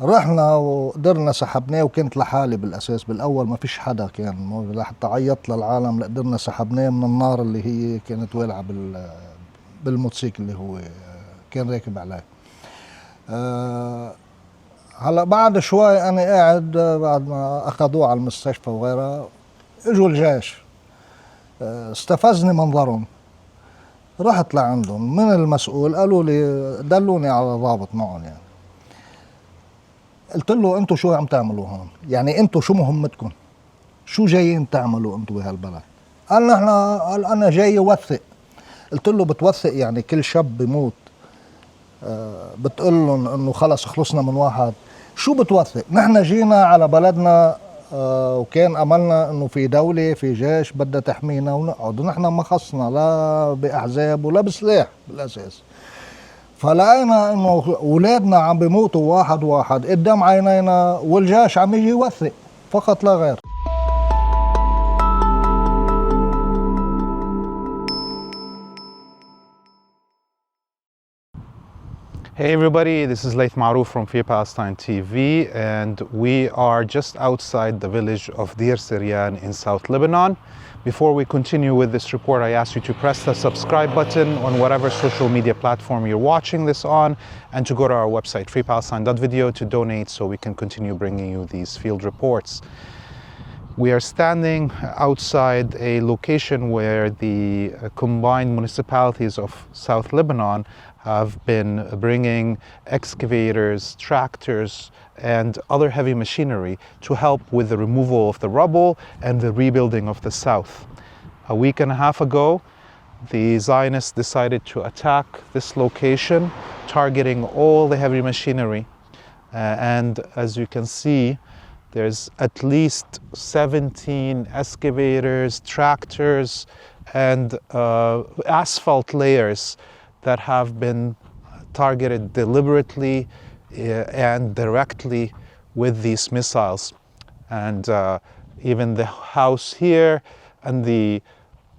رحنا وقدرنا سحبناه، وكنت لحالي بالاساس، بالاول ما فيش حدا كان، لحتى عيطت للعالم قدرنا سحبناه من النار اللي هي كانت والعه بالموتوسيكل اللي هو كان راكب عليه. هلا بعد شوي انا قاعد بعد ما اخذوه على المستشفى وغيرها، اجوا الجيش، استفزني منظرهم. رحت لعندهم من المسؤول، قالوا لي دلوني على ضابط معهم يعني. قلت له انتوا شو عم تعملوا هون؟ يعني انتوا شو مهمتكم؟ شو جايين تعملوا انتوا بهالبلد؟ قال انا جاي اوثق. قلت له بتوثق يعني كل شاب بيموت بتقول لهم انه خلص خلصنا من واحد؟ شو بتوثق؟ نحن جينا على بلدنا وكان املنا انه في دولة في جيش بدها تحمينا ونقعد، ونحن ما خصنا لا باحزاب ولا بسلاح بالاساس. فلقينا انه اولادنا عم بيموتوا واحد واحد قدام عينينا، والجيش عم يجي يوثق فقط لا غير. Hey everybody, this is Laith Marouf from Free Palestine TV, and we are just outside the village of Deir Seryan in South Lebanon. Before we continue with this report, I ask you to press the subscribe button on whatever social media platform you're watching this on, and to go to our website, freepalestine.video, to donate so we can continue bringing you these field reports. We are standing outside a location where the combined municipalities of South Lebanon have been bringing excavators, tractors, and other heavy machinery to help with the removal of the rubble and the rebuilding of the south. A week and a half ago, the Zionists decided to attack this location, targeting all the heavy machinery. And as you can see, there's at least 17 excavators, tractors, and asphalt layers that have been targeted deliberately and directly with these missiles. And even the house here and the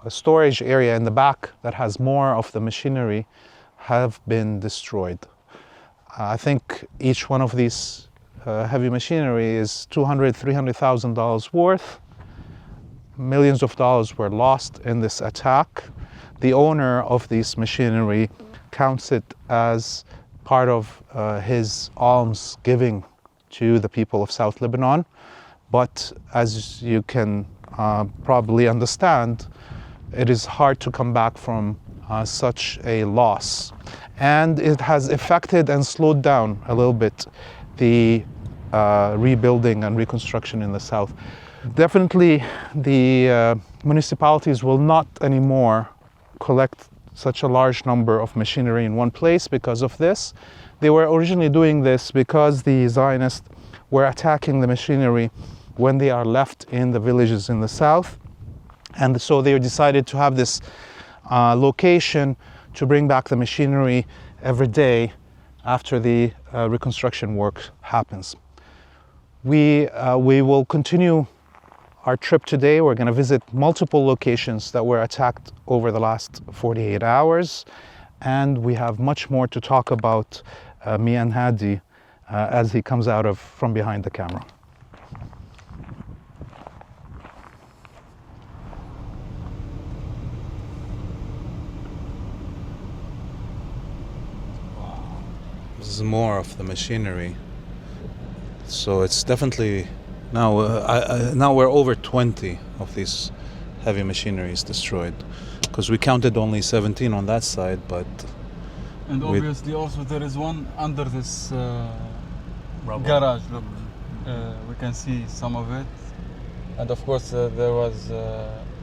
storage area in the back that has more of the machinery have been destroyed. I think each one of these heavy machinery is $200,000, $300,000 worth. Millions of dollars were lost in this attack. The owner of this machinery counts it as part of his alms giving to the people of South Lebanon. But as you can probably understand, it is hard to come back from such a loss. And it has affected and slowed down a little bit the rebuilding and reconstruction in the south. Definitely the municipalities will not anymore collect such a large number of machinery in one place because of this. They were originally doing this because the Zionists were attacking the machinery when they are left in the villages in the south. And so they decided to have this location to bring back the machinery every day after the reconstruction work happens. We will continue our trip today. We're going to visit multiple locations that were attacked over the last 48 hours. And we have much more to talk about me and Hadi as he comes out from behind the camera. This is more of the machinery. So it's definitely now we're over 20 of these heavy machineries destroyed, because we counted only 17 on that side, but and obviously also there is one under this garage. Look, we can see some of it, and of course there was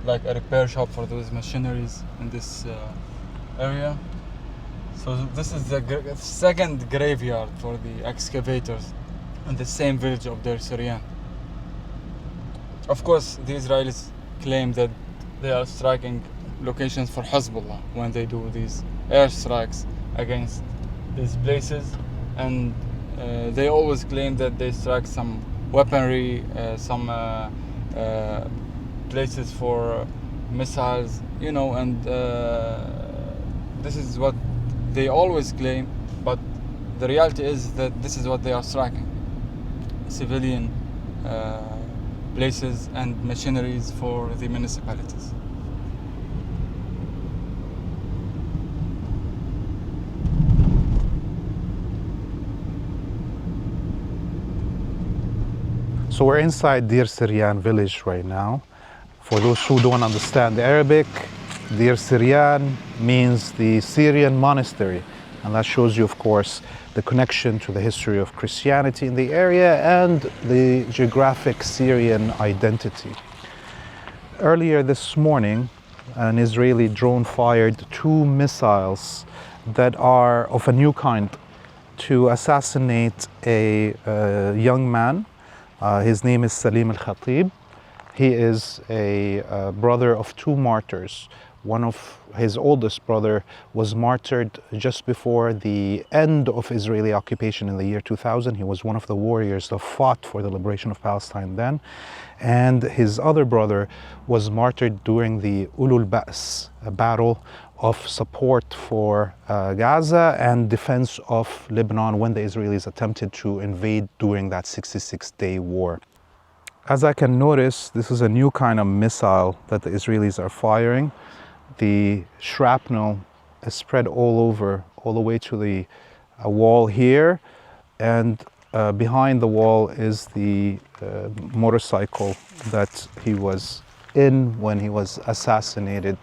like a repair shop for those machineries in this area. So this is the second graveyard for the excavators in the same village of Deir Seryan. Of course, the Israelis claim that they are striking locations for Hezbollah when they do these airstrikes against these places, and they always claim that they strike some weaponry, some places for missiles, you know, and this is what they always claim, but the reality is that this is what they are striking. civilian places and machineries for the municipalities. So we're inside Deir Seryan village right now. For those who don't understand Arabic, Deir Seryan means the Syrian monastery. And that shows you, of course, the connection to the history of Christianity in the area and the geographic Syrian identity. Earlier this morning, an Israeli drone fired 2 missiles that are of a new kind to assassinate a young man. His name is Salim al-Khatib. He is a brother of 2 martyrs. One of his oldest brother was martyred just before the end of Israeli occupation in the year 2000. He was one of the warriors that fought for the liberation of Palestine then. And his other brother was martyred during the Ulul Ba's, a battle of support for Gaza and defense of Lebanon when the Israelis attempted to invade during that 66-day war. As I can notice, this is a new kind of missile that the Israelis are firing. The shrapnel is spread all over, all the way to the wall here, and behind the wall is the motorcycle that he was in when he was assassinated.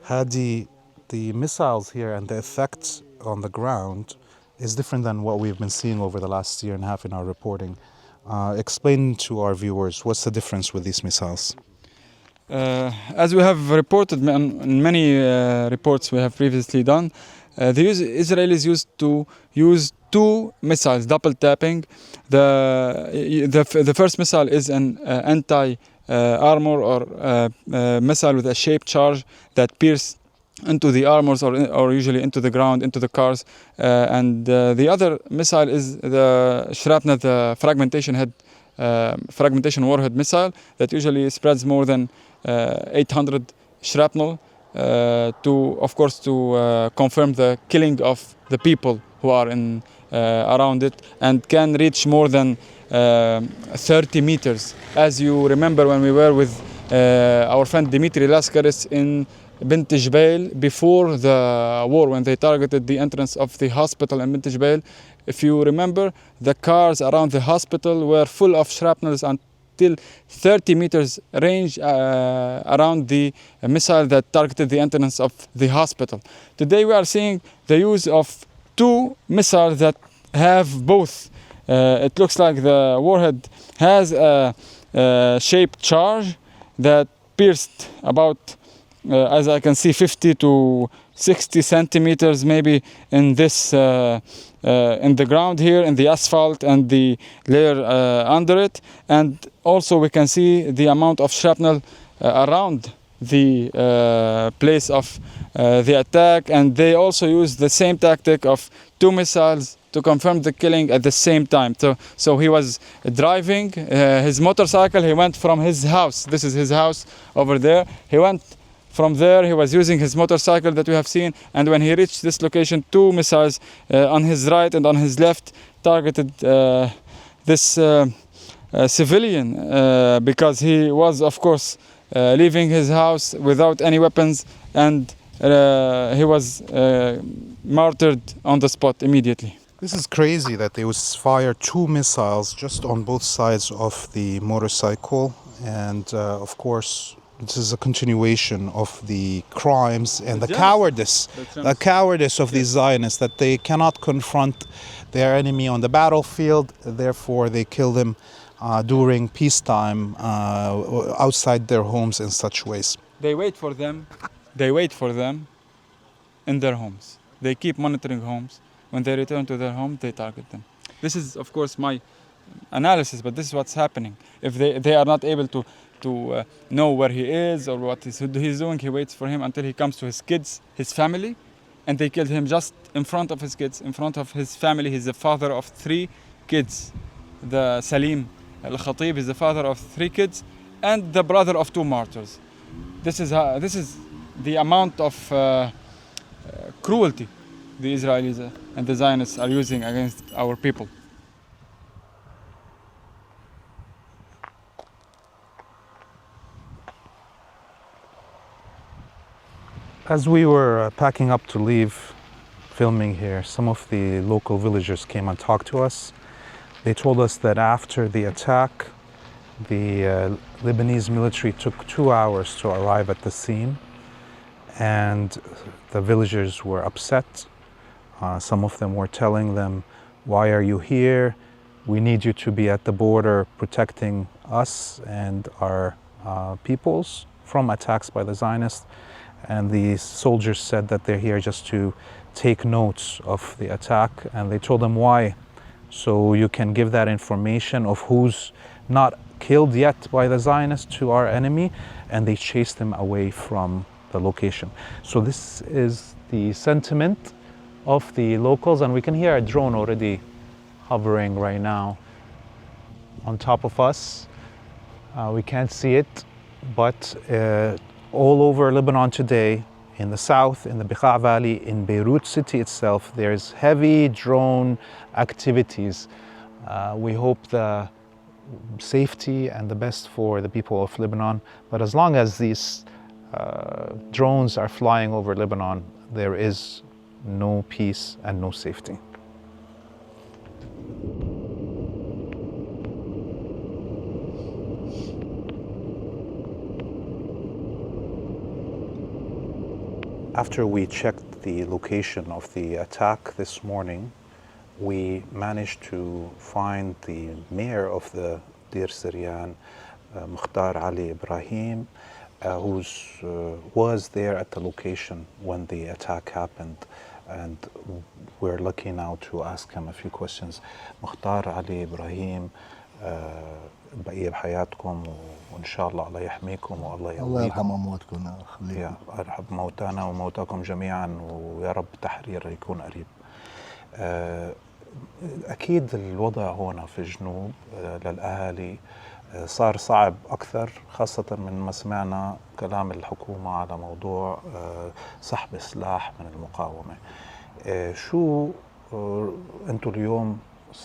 Hadi, the missiles here and the effect on the ground is different than what we've been seeing over the last year and a half in our reporting. Explain to our viewers, what's the difference with these missiles? As we have reported in many reports we have previously done, the Israelis used to use 2 missiles, double tapping. The first missile is an anti-armor or missile with a shaped charge that pierces into the armors or usually into the ground, into the cars. And the other missile is the shrapnel, the fragmentation warhead missile that usually spreads more than 800 shrapnel to confirm the killing of the people who are around it, and can reach more than 30 meters. As you remember, when we were with our friend Dimitri Laskaris in Bint Jbeil before the war, when they targeted the entrance of the hospital in Bint Jbeil, if you remember, the cars around the hospital were full of shrapnels until 30 meters range around the missile that targeted the entrance of the hospital. Today we are seeing the use of 2 missiles that have both. It looks like the warhead has a shaped charge that pierced about as I can see 50 to 60 centimeters maybe in this in the ground here, in the asphalt and the layer under it. And also we can see the amount of shrapnel around the place of the attack. And they also use the same tactic of 2 missiles to confirm the killing at the same time. So he was driving his motorcycle. He went from his house. This is his house over there. He went from there. He was using his motorcycle that we have seen, and when he reached this location, 2 missiles on his right and on his left targeted this civilian because he was, of course, leaving his house without any weapons, and he was martyred on the spot immediately. This is crazy that they would fire 2 missiles just on both sides of the motorcycle, and of course this is a continuation of the crimes and the cowardice of these Zionists, that they cannot confront their enemy on the battlefield, therefore they kill them during peacetime outside their homes in such ways. They wait for them in their homes. They keep monitoring homes. When they return to their home, they target them. This is, of course, my analysis, but this is what's happening. If they are not able to know where he is or what he's doing, he waits for him until he comes to his kids, his family, and they killed him just in front of his kids, in front of his family. He's the father of 3 kids. The Salim al-Khatib is the father of 3 kids and the brother of 2 martyrs. This is the amount of cruelty the Israelis and the Zionists are using against our people. As we were packing up to leave filming here, some of the local villagers came and talked to us. They told us that after the attack, the Lebanese military took 2 hours to arrive at the scene, and the villagers were upset. Some of them were telling them, "Why are you here? We need you to be at the border protecting us and our peoples from attacks by the Zionists." And the soldiers said that they're here just to take notes of the attack, and they told them why. So you can give that information of who's not killed yet by the Zionists to our enemy, and they chased them away from the location. So this is the sentiment of the locals, and we can hear a drone already hovering right now on top of us. We can't see it, but all over Lebanon today, in the south, in the Bekaa Valley, in Beirut city itself, there's heavy drone activities. We hope the safety and the best for the people of Lebanon, but as long as these drones are flying over Lebanon, there is no peace and no safety. After we checked the location of the attack this morning, we managed to find the mayor of the Deir Seryan, Mukhtar Ali Ibrahim, who was there at the location when the attack happened, and we're lucky now to ask him a few questions. Mukhtar Ali Ibrahim, بقية بحياتكم وإن شاء الله الله يحميكم والله يقويكم. الله يرحم أمواتكم. يا أرحم موتانا وموتاكم جميعا، ويا رب تحرير يكون قريب. أكيد الوضع هنا في الجنوب للأهالي صار صعب أكثر، خاصة من ما سمعنا كلام الحكومة على موضوع سحب السلاح من المقاومة. شو أنتوا اليوم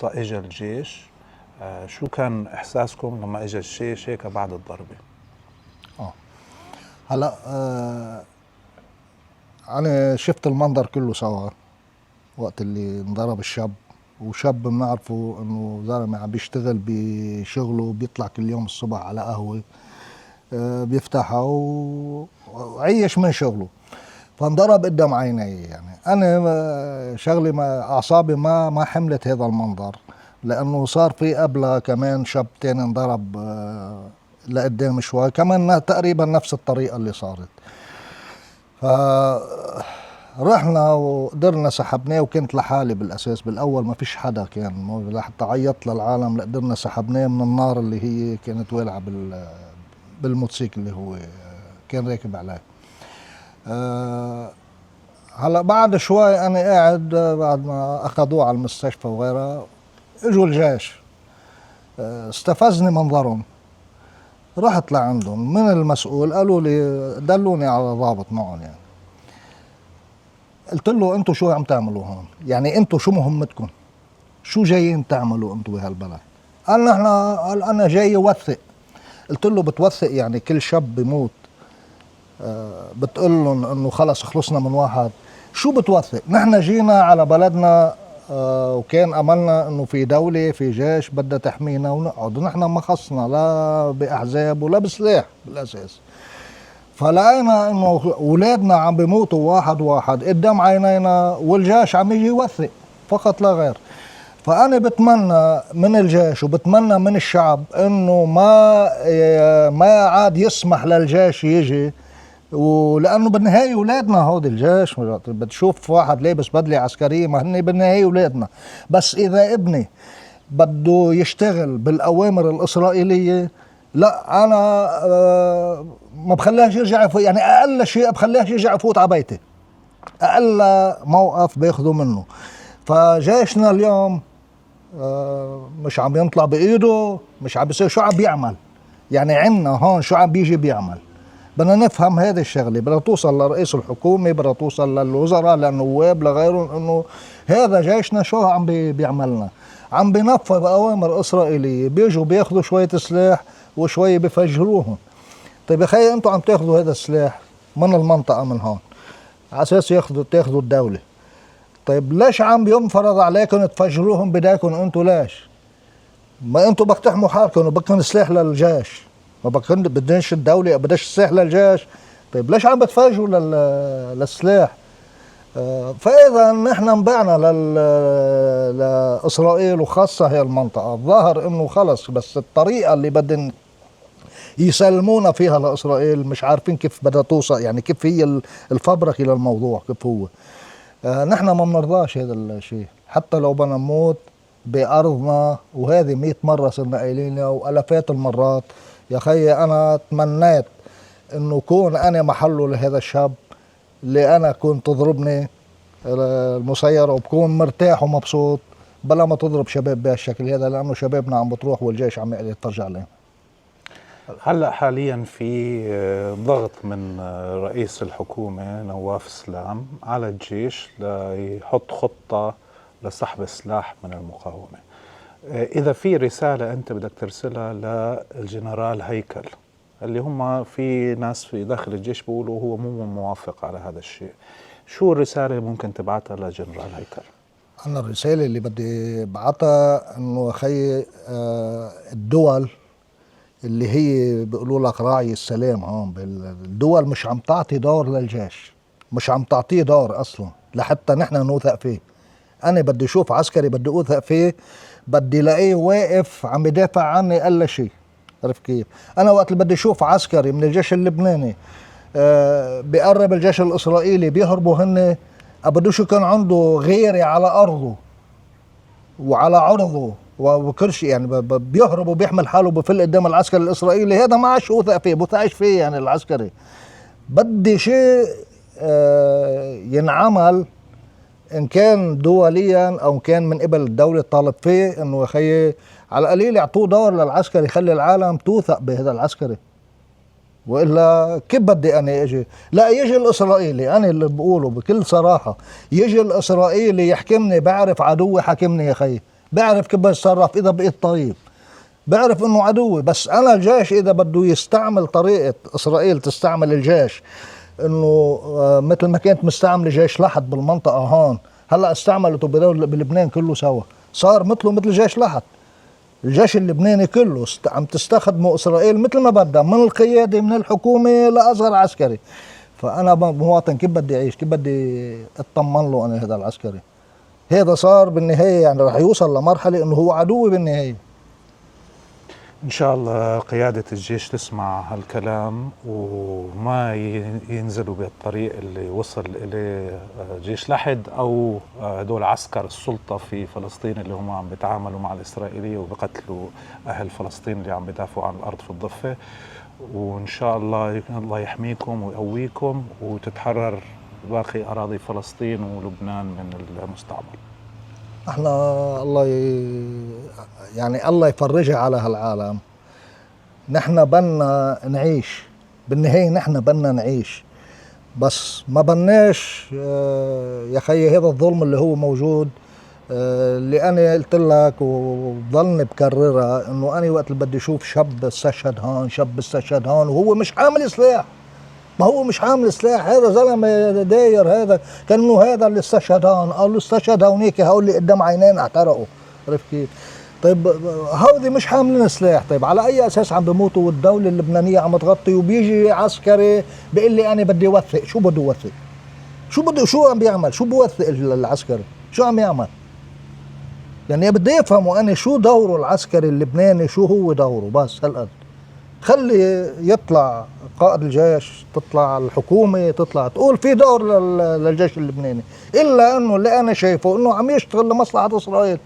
إجا الجيش، شو كان إحساسكم لما إجا الجيش هيك بعد الضربة؟ هلا أنا شفت المنظر كله سوا وقت اللي انضرب الشاب، وشاب بنعرفه إنه زلمة عم بيشتغل بشغله، بيطلع كل يوم الصبح على قهوة بيفتحها وعيش من شغله، فانضرب قدام عيني. يعني أنا شغلي ما أعصابي ما حملت هذا المنظر، لأنه صار في قبله كمان شاب تاني انضرب لقدام شوي كمان تقريبا نفس الطريقة اللي صارت. فرحنا وقدرنا سحبناه، وكنت لحالي بالأساس بالأول ما فيش حدا كان، لحتى عيطت للعالم لقدرنا سحبناه من النار اللي هي كانت والعة بالموتوسيكل اللي هو كان راكب عليه. هلا بعد شوي أنا قاعد بعد ما أخذوه على المستشفى وغيرها، اجوا الجيش، استفزني منظرهم، رحت لعندهم من المسؤول، قالوا لي دلوني على ضابط معهم. يعني قلت له انتوا شو عم تعملوا هون؟ يعني انتوا شو مهمتكم؟ شو جايين تعملوا انتوا بهالبلد؟ قال انا جاي اوثق. قلت له بتوثق يعني كل شاب بيموت بتقول لهم انه خلص خلصنا من واحد؟ شو بتوثق؟ نحن جينا على بلدنا وكان املنا انه في دولة في جيش بدها تحمينا ونقعد، ونحن ما خصنا لا باحزاب ولا بسلاح بالاساس. فلقينا انه اولادنا عم بيموتوا واحد قدام عينينا، والجيش عم يجي يوثق فقط لا غير. فانا بتمنى من الجيش وبتمنى من الشعب انه ما عاد يسمح للجيش يجي، ولانه بالنهايه اولادنا هودي الجيش، بتشوف واحد لابس بدله عسكريه ما هن بالنهايه اولادنا. بس اذا ابني بده يشتغل بالاوامر الاسرائيليه، لا انا ما بخليهش يرجع يفوت. يعني اقل شيء بخليهش يرجع يفوت على بيتي، اقل موقف باخذه منه. فجيشنا اليوم مش عم ينطلع بايده، مش عم بيصير. شو عم بيعمل؟ يعني عنا هون شو عم بيجي بيعمل؟ بدنا نفهم هذه الشغله، بدها توصل لرئيس الحكومه، بدها توصل للوزراء، للنواب، لغيرهم، انه هذا جيشنا شو عم بيعملنا، عم بينفذ اوامر اسرائيليه، بيجوا بياخذوا شويه سلاح وشويه بفجروهم. طيب يا خي انتم عم تاخذوا هذا السلاح من المنطقه من هون على اساس تاخذوا الدوله. طيب ليش عم بينفرض عليكم تفجروهم بدايكم انتم؟ ليش؟ ما انتم بدكم تحموا حالكم وبدكم سلاح للجيش، ما بدناش الدوله، بدناش السلاح للجيش. طيب ليش عم بتفجروا للسلاح؟ فاذا نحن انبعنا لاسرائيل وخاصه هي المنطقه، الظاهر انه خلص بس الطريقه اللي بدهم يسلمونا فيها لاسرائيل مش عارفين كيف بدها توصل، يعني كيف هي الفبركه للموضوع كيف هو. نحن ما بنرضاش هذا الشيء، حتى لو بدنا نموت بأرضنا، وهذه 100 مرة صرنا قايلينها وألفات المرات. يا خي أنا تمنيت إنه كون أنا محله لهذا الشاب اللي أنا كنت تضربني المسيرة وبكون مرتاح ومبسوط بلا ما تضرب شباب بهالشكل هذا، لأنه شبابنا عم بتروح والجيش عم يترجع لهم. هلا حاليا في ضغط من رئيس الحكومة نواف سلام على الجيش ليحط خطة لسحب السلاح من المقاومة. إذا في رسالة أنت بدك ترسلها للجنرال هيكل، اللي هم في ناس في داخل الجيش بيقولوا هو مو موافق على هذا الشيء، شو الرسالة ممكن تبعتها لجنرال هيكل؟ أنا الرسالة اللي بدي ابعتها إنه خي الدول اللي هي بيقولوا لك راعي السلام هون الدول مش عم تعطي دور للجيش، مش عم تعطيه دور أصلا لحتى نحن نوثق فيه. أنا بدي أشوف عسكري بدي أوثق فيه، بدي لاقيه واقف عم يدافع عني ألا شيء. عرفت كيف؟ أنا وقت اللي بدي أشوف عسكري من الجيش اللبناني بيقرب الجيش الإسرائيلي بيهربوا هن، بدوش يكون عنده غيري على أرضه وعلى عرضه وكل شيء، يعني بيهرب وبيحمل حاله بفل قدام العسكري الإسرائيلي، هذا ما عادش أوثق فيه، بوثقش فيه يعني العسكري. بدي شيء ينعمل إن كان دوليا أو كان من قبل الدولة طالب فيه، إنه يا خيي على القليل يعطوه دور للعسكري، يخلي العالم توثق بهذا العسكري. وإلا كيف بدي أنا أجي؟ لا يجي الإسرائيلي، أنا اللي بقوله بكل صراحة، يجي الإسرائيلي يحكمني، بعرف عدوي حاكمني يا خيي، بعرف كيف بتصرف إذا بقيت طيب، بعرف إنه عدوي. بس أنا الجيش إذا بده يستعمل طريقة إسرائيل تستعمل الجيش، انه مثل ما كانت مستعمله جيش لحد بالمنطقه هون، هلا استعملته بلبنان كله سوا، صار مثله مثل جيش لحد. الجيش اللبناني كله عم تستخدمه اسرائيل مثل ما بدها، من القياده من الحكومه لاصغر عسكري. فانا مواطن كيف بدي اعيش؟ كيف بدي اطمن له انا هذا العسكري؟ هذا صار بالنهايه يعني رح يوصل لمرحله انه هو عدوي بالنهايه. إن شاء الله قيادة الجيش تسمع هالكلام وما ينزلوا بالطريق اللي وصل إليه جيش لحد أو هدول عسكر السلطة في فلسطين اللي هم عم بيتعاملوا مع الإسرائيلية وبقتلوا أهل فلسطين اللي عم بيدافعوا عن الأرض في الضفة. وإن شاء الله الله يحميكم ويقويكم وتتحرر باقي أراضي فلسطين ولبنان من المستعمر. احنا يعني الله يفرجها على هالعالم. نحن بدنا نعيش بالنهاية، نحن بدنا نعيش، بس ما بدناش يا خيي هذا الظلم اللي هو موجود. اللي انا قلت لك وبضلني بكررها، انه انا وقت اللي بدي اشوف شاب استشهد هون، شاب استشهد هون وهو مش حامل سلاح، ما هو مش حامل سلاح، هذا زلمه داير، هذا كانه هذا اللي استشهد هون او اللي استشهد هونيك، هؤلاء اللي قدام عينين احترقوا. عرفت كيف؟ طيب هودي مش حاملين سلاح، طيب على اي اساس عم بموتوا والدوله اللبنانيه عم تغطي؟ وبيجي عسكري بيقول لي انا بدي اوثق. شو بده يوثق؟ شو عم بيعمل؟ شو بوثق العسكري؟ شو عم يعمل؟ يعني بدي افهموا انا شو دوره العسكري اللبناني، شو هو دوره، بس هالقد. خلي يطلع قائد الجيش، تطلع الحكومة، تطلع تقول في دور للجيش اللبناني، إلا أنه اللي أنا شايفه أنه عم يشتغل لمصلحة إسرائيل.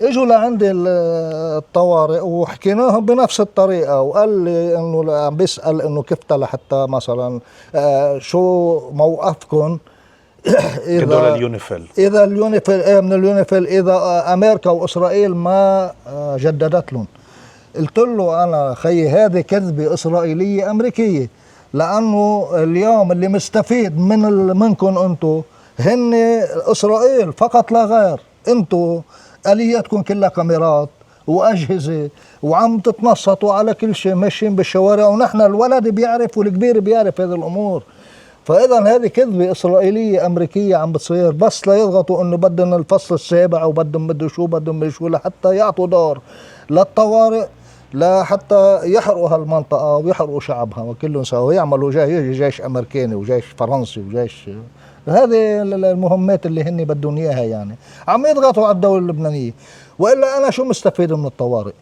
إجوا لعندي الطوارئ وحكيناهم بنفس الطريقة، وقال لي أنه عم بيسأل أنه كيف لحتى مثلا شو موقفكم إذا اليونيفيل من اليونيفيل إذا أمريكا وإسرائيل ما جددت لهم. قلت له أنا خيي هذه كذبة إسرائيلية أمريكية، لأنه اليوم اللي مستفيد منكم أنتم هن إسرائيل فقط لا غير. أنتم آلياتكم كلها كاميرات وأجهزة وعم تتنصتوا على كل شيء، ماشيين بالشوارع، ونحن الولد بيعرف والكبير بيعرف هذه الأمور. فإذا هذه كذبة إسرائيلية أمريكية عم بتصير بس ليضغطوا إنه بدهم الفصل السابع وبدهم بدهم شو لحتى يعطوا دور للطوارئ، لحتى يحرقوا هالمنطقة ويحرقوا شعبها وكلهم سوا، يعملوا جيش أمريكاني وجيش فرنسي وجيش. هذه المهمات اللي هن بدهم إياها، يعني عم يضغطوا على الدولة اللبنانية. وإلا أنا شو مستفيد من الطوارئ؟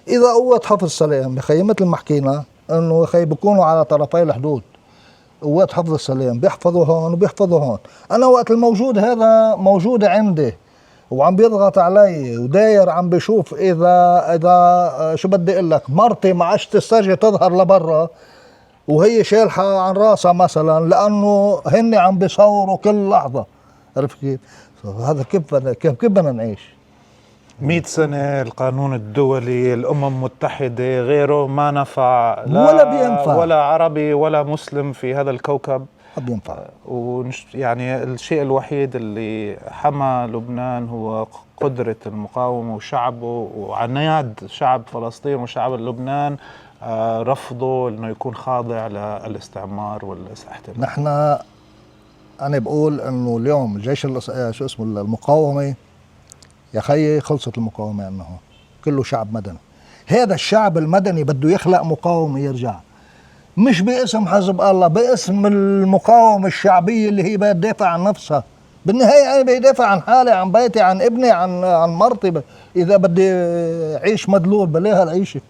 إذا قوات حفظ السلام بخي مثل ما حكينا إنه خي بيكونوا على طرفي الحدود، قوات حفظ السلام بيحفظوا هون وبيحفظوا هون. أنا وقت الموجود هذا موجود عندي وعم بيضغط علي وداير عم بشوف إذا شو بدي أقول لك، مرتي ما عادش تسترجي تظهر لبرا وهي شالحة عن راسها مثلا، لأنه هن عم بيصوروا كل لحظة. عرفت كيف؟ هذا كيف بدنا نعيش؟ 100 سنة القانون الدولي، الأمم المتحدة، غيره ما نفع لا ولا بينفع ولا عربي ولا مسلم في هذا الكوكب. ما بينفع. يعني الشيء الوحيد اللي حمى لبنان هو قدرة المقاومة وشعبه وعناد شعب فلسطين وشعب لبنان رفضه انه يكون خاضع للاستعمار والاحتلال. نحن أنا بقول إنه اليوم جيش شو اسمه المقاومة، يا خيي خلصت المقاومة عنه، كله شعب مدني. هذا الشعب المدني بده يخلق مقاومة يرجع، مش باسم حزب الله، باسم المقاومة الشعبية اللي هي بتدافع عن نفسها. بالنهاية أنا بدافع عن حالي، عن بيتي، عن ابني، عن مرتي. إذا بدي أعيش مدلول بلاها العيشة،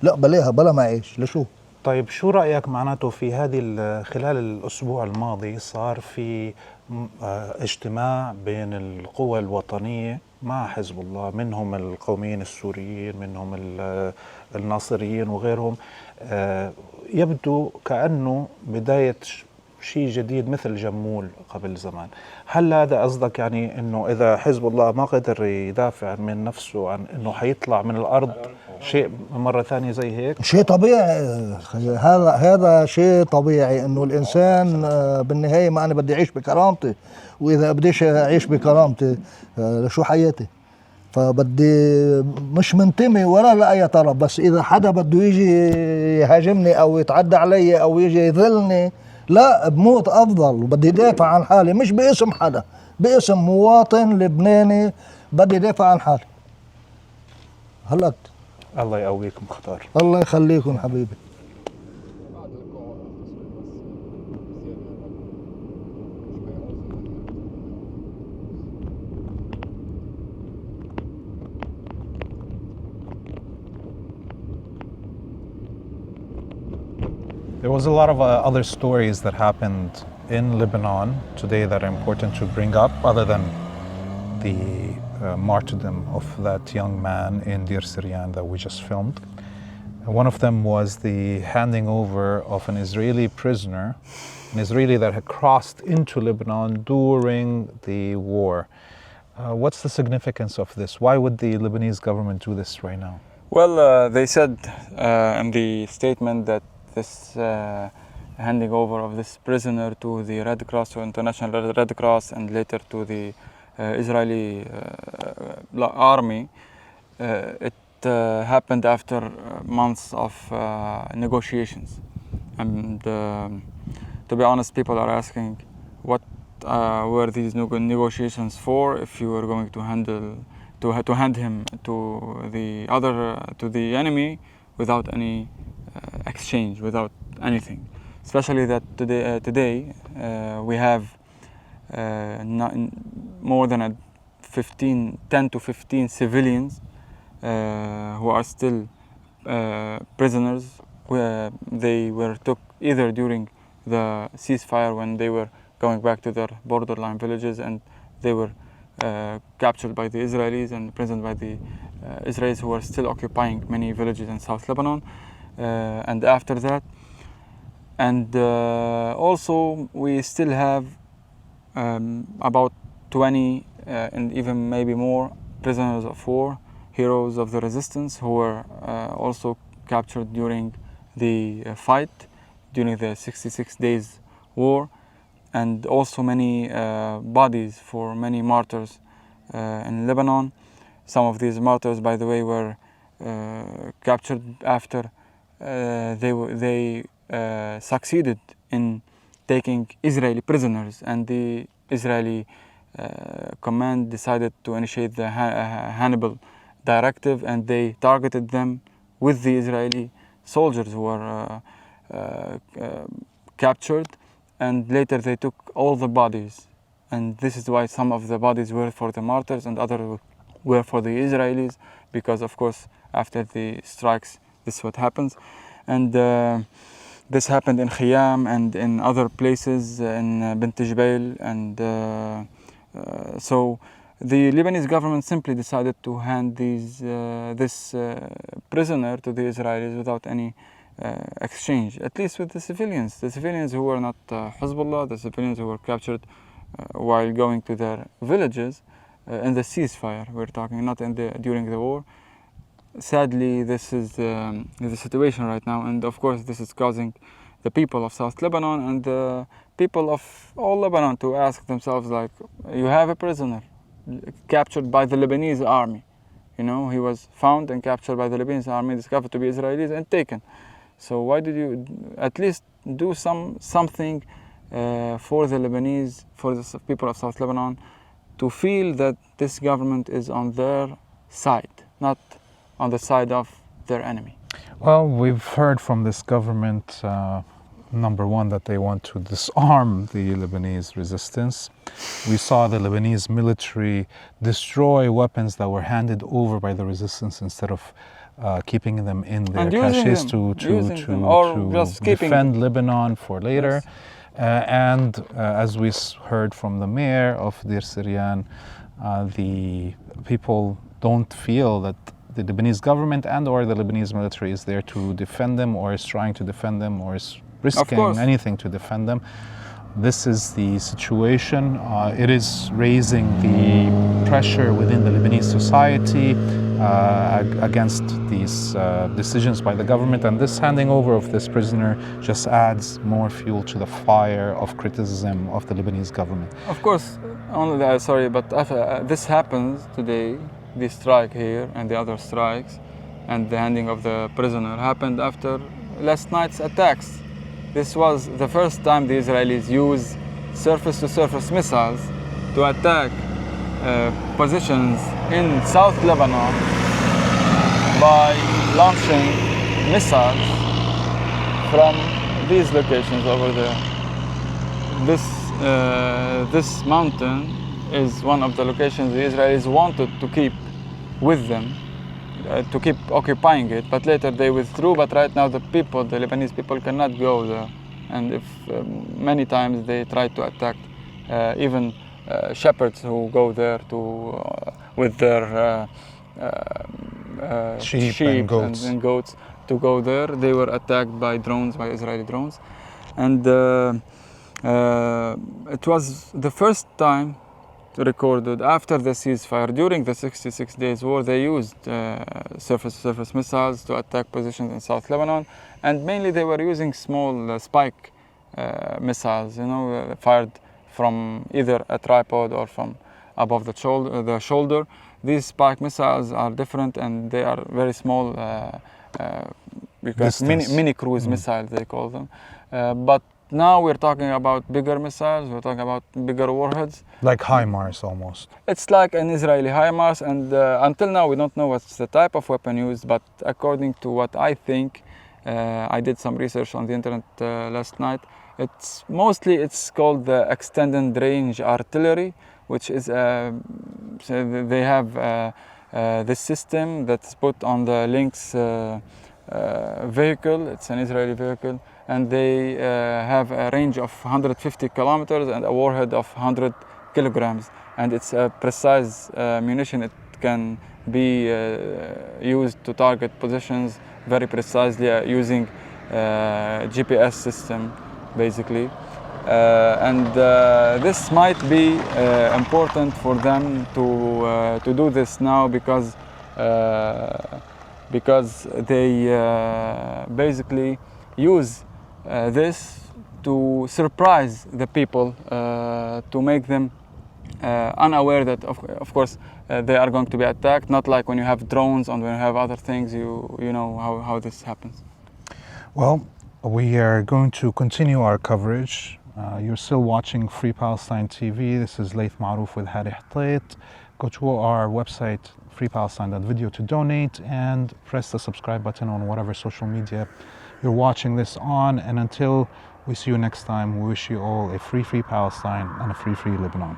لا بلاها بلا ما أعيش لشو. طيب شو رأيك معناته في خلال الأسبوع الماضي صار في اجتماع بين القوى الوطنية مع حزب الله، منهم القوميين السوريين، منهم الناصريين وغيرهم، يبدو كأنه بداية شيء جديد مثل جمول قبل زمان. هل هذا قصدك يعني انه اذا حزب الله ما قدر يدافع من نفسه عن انه حيطلع من الارض شيء مرة ثانية زي هيك؟ شيء طبيعي، هذا شيء طبيعي انه الانسان بالنهاية ما انا بدي اعيش بكرامتي، واذا بديش اعيش بكرامتي شو حياتي؟ فبدي مش منتمي ولا لأي طرف، بس اذا حدا بده يجي يهاجمني او يتعدى علي او يجي يذلني، لا بموت افضل، وبدي دافع عن حالي مش باسم حدا، باسم مواطن لبناني بدي دافع عن حالي. هلا الله يقويك مختار. الله يخليكم حبيبي. There was a lot of other stories that happened in Lebanon today that are important to bring up, other than the martyrdom of that young man in Deir Seryan that we just filmed. One of them was the handing over of an Israeli prisoner, an Israeli that had crossed into Lebanon during the war. What's the significance of this? Why would the Lebanese government do this right now? Well, they said in the statement that this handing over of this prisoner to the Red Cross, to International Red Cross, and later to the Israeli army, it happened after months of negotiations. And to be honest, people are asking what were these negotiations for if you were going to hand him to the enemy without any exchange, without anything. Especially that today we have more than 10 to 15 civilians who are still prisoners. They were took either during the ceasefire when they were going back to their borderline villages, and they were captured by the Israelis and imprisoned by the Israelis, who are still occupying many villages in South Lebanon. And after that, and also we still have about 20 and even maybe more prisoners of war heroes of the resistance who were also captured during the fight, during the 66 days war, and also many bodies for many martyrs in Lebanon. Some of these martyrs, by the way, were captured after they succeeded in taking Israeli prisoners, and the Israeli command decided to initiate the Hannibal directive, and they targeted them with the Israeli soldiers who were captured, and later they took all the bodies, and this is why some of the bodies were for the martyrs and others were for the Israelis, because of course after the strikes this is what happens. And this happened in Khiyam and in other places in Bint Jbeil, and so the Lebanese government simply decided to hand this prisoner to the Israelis without any exchange, at least with the civilians who were not Hezbollah, the civilians who were captured while going to their villages in the ceasefire. We're talking not during the war. Sadly, this is the situation right now, and of course this is causing the people of South Lebanon and the people of all Lebanon to ask themselves, like, you have a prisoner captured by the Lebanese army. You know, he was found and captured by the Lebanese army, discovered to be Israelis, and taken. So why did you at least do something for the Lebanese, for the people of South Lebanon, to feel that this government is on their side, not on the side of their enemy? Well, we've heard from this government, number one, that they want to disarm the Lebanese resistance. We saw the Lebanese military destroy weapons that were handed over by the resistance instead of keeping them in their caches to defend Lebanon for later. Yes. As we heard from the mayor of Deir Seryan, the people don't feel that the Lebanese government and or the Lebanese military is there to defend them, or is trying to defend them, or is risking anything to defend them. This is the situation. It is raising the pressure within the Lebanese society against these decisions by the government, and this handing over of this prisoner just adds more fuel to the fire of criticism of the Lebanese government. Of course, but after this happens today, the strike here and the other strikes and the handing of the prisoner happened after last night's attacks. This was the first time the Israelis used surface-to-surface missiles to attack positions in South Lebanon by launching missiles from these locations over there. This mountain is one of the locations the Israelis wanted to keep with them, to keep occupying it, but later they withdrew. But right now the Lebanese people cannot go there, and if many times they try to attack even shepherds who go there with their sheep and goats to go there. They were attacked by drones, by Israeli drones, and it was the first time recorded after the ceasefire. During the 66 days war, they used surface-to-surface missiles to attack positions in South Lebanon, and mainly they were using small spike missiles, fired from either a tripod or from above the shoulder. These spike missiles are different, and they are very small, because mini cruise missiles they call them. But now we're talking about bigger missiles, we're talking about bigger warheads. Like HIMARS almost. It's like an Israeli HIMARS, and until now we don't know what's the type of weapon used, but according to what I think, I did some research on the internet last night, it's called the extended range artillery, which is, so they have this system that's put on the Lynx vehicle. It's an Israeli vehicle, and they have a range of 150 kilometers and a warhead of 100 kilograms. And it's a precise munition. It can be used to target positions very precisely using GPS system, basically. And this might be important for them to do this now, because because they basically use this to surprise the people, to make them unaware that of course they are going to be attacked, not like when you have drones and when you have other things, you know how this happens. Well, we are going to continue our coverage. You're still watching Free Palestine TV. This is Laith Marouf with Hadi Hotait. Go to our website, freepalestine.video, to donate, and press the subscribe button on whatever social media you're watching this on. And until we see you next time, we wish you all a free Palestine and a free Lebanon.